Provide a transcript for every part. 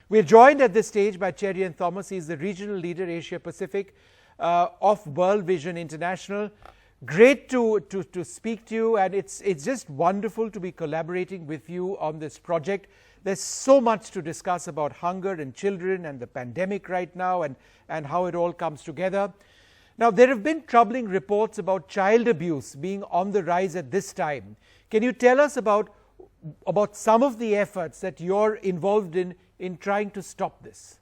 We're joined at this stage by Cherian Thomas. He's the regional leader, Asia Pacific, of World Vision International. Great to speak to you, and it's just wonderful to be collaborating with you on this project. There's so much to discuss about hunger and children and the pandemic right now, and how it all comes together. Now, there have been troubling reports about child abuse being on the rise at this time. Can you tell us about some of the efforts that you're involved in trying to stop this?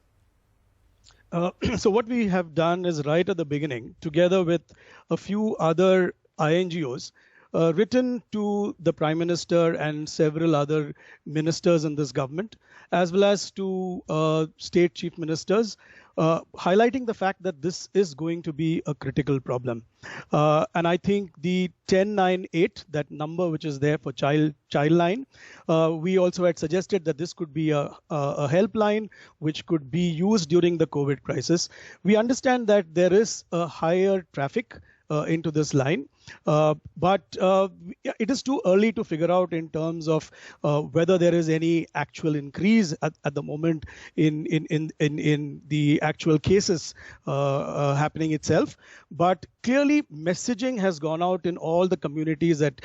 So what we have done is right at the beginning, together with a few other INGOs, written to the Prime Minister and several other ministers in this government, as well as to state chief ministers, highlighting the fact that this is going to be a critical problem. And I think the 1098, that number which is there for Childline, we also had suggested that this could be a helpline which could be used during the COVID crisis. We understand that there is a higher traffic into this line, but it is too early to figure out in terms of whether there is any actual increase at the moment in the actual cases happening itself. But clearly messaging has gone out in all the communities that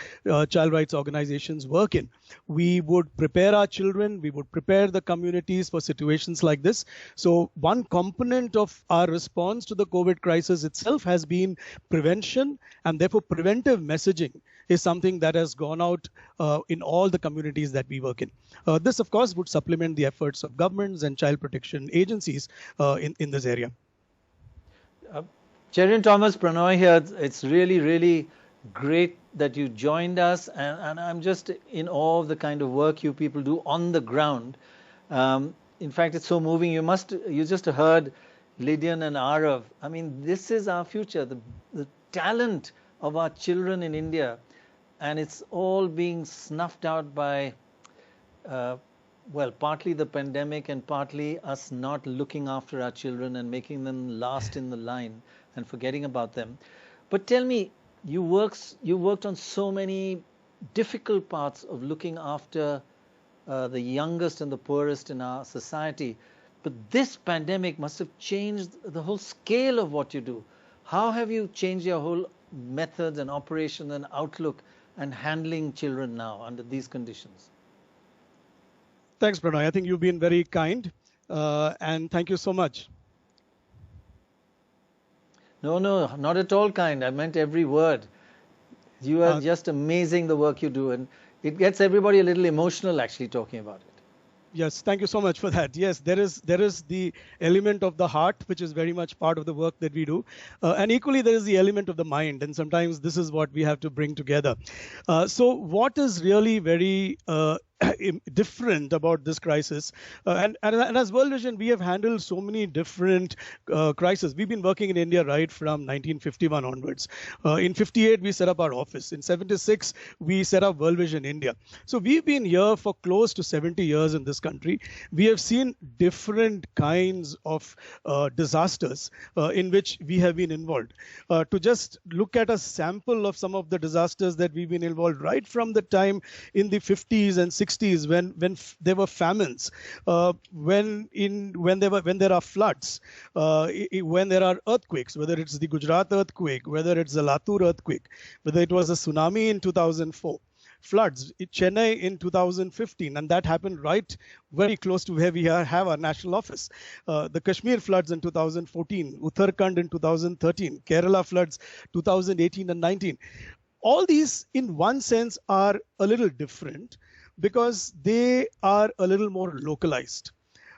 child rights organizations work in. We would prepare our children, we would prepare the communities for situations like this. So one component of our response to the COVID crisis itself has been prevention, and therefore preventive messaging is something that has gone out in all the communities that we work in. This, of course, would supplement the efforts of governments and child protection agencies in this area. Cherian Thomas, Pranoy here. It's really, really great that you joined us, and I'm just in awe of the kind of work you people do on the ground. In fact, it's so moving. You just heard Lydian and Arav. I mean, this is our future, the talent of our children in India, and it's all being snuffed out by, well, partly the pandemic and partly us not looking after our children and making them last in the line and forgetting about them. But tell me, you worked on so many difficult parts of looking after the youngest and the poorest in our society, but this pandemic must have changed the whole scale of what you do. How have you changed your whole methods and operation and outlook and handling children now under these conditions? Thanks, Pranoy. I think you've been very kind, and thank you so much. No, not at all kind. I meant every word. You are just amazing, the work you do, and it gets everybody a little emotional actually talking about it. Yes, thank you so much for that. Yes, there is the element of the heart, which is very much part of the work that we do. And equally, there is the element of the mind. And sometimes this is what we have to bring together. So what is really very different about this crisis, and as World Vision, we have handled so many different crises. We've been working in India right from 1951 onwards. In 58, we set up our office. In 76, we set up World Vision India. So we've been here for close to 70 years in this country. We have seen different kinds of disasters in which we have been involved. To just look at a sample of some of the disasters that we've been involved right from the time in the 50s and 60s, when there were famines, when there are floods, when there are earthquakes, whether it's the Gujarat earthquake, whether it's the Latur earthquake, whether it was a tsunami in 2004, floods in Chennai in 2015, and that happened right very close to where we have our national office. The Kashmir floods in 2014, Uttarakhand in 2013, Kerala floods 2018 and 19. All these, in one sense, are a little different, because they are a little more localized,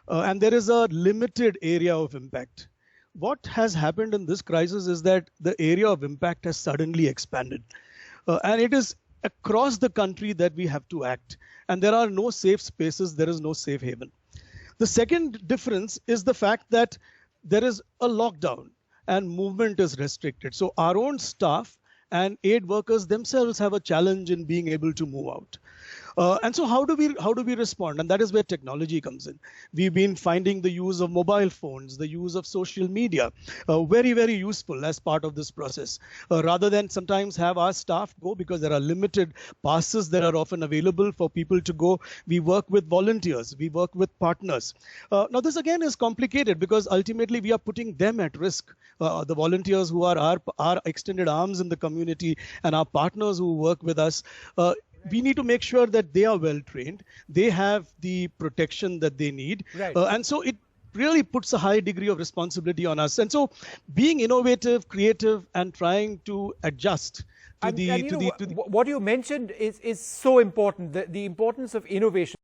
and there is a limited area of impact. What has happened in this crisis is that the area of impact has suddenly expanded, and it is across the country that we have to act, and there are no safe spaces, there is no safe haven. The second difference is the fact that there is a lockdown and movement is restricted. So our own staff and aid workers themselves have a challenge in being able to move out. And so how do we respond? And that is where technology comes in. We've been finding the use of mobile phones, the use of social media, very, very useful as part of this process. Rather than sometimes have our staff go, because there are limited passes that are often available for people to go, we work with volunteers, we work with partners. Now this again is complicated because ultimately we are putting them at risk. The volunteers who are our extended arms in the community and our partners who work with us, we need to make sure that they are well trained, they have the protection that they need. Right. And so it really puts a high degree of responsibility on us. And so being innovative, creative, and trying to adjust to what you mentioned is so important, the importance of innovation.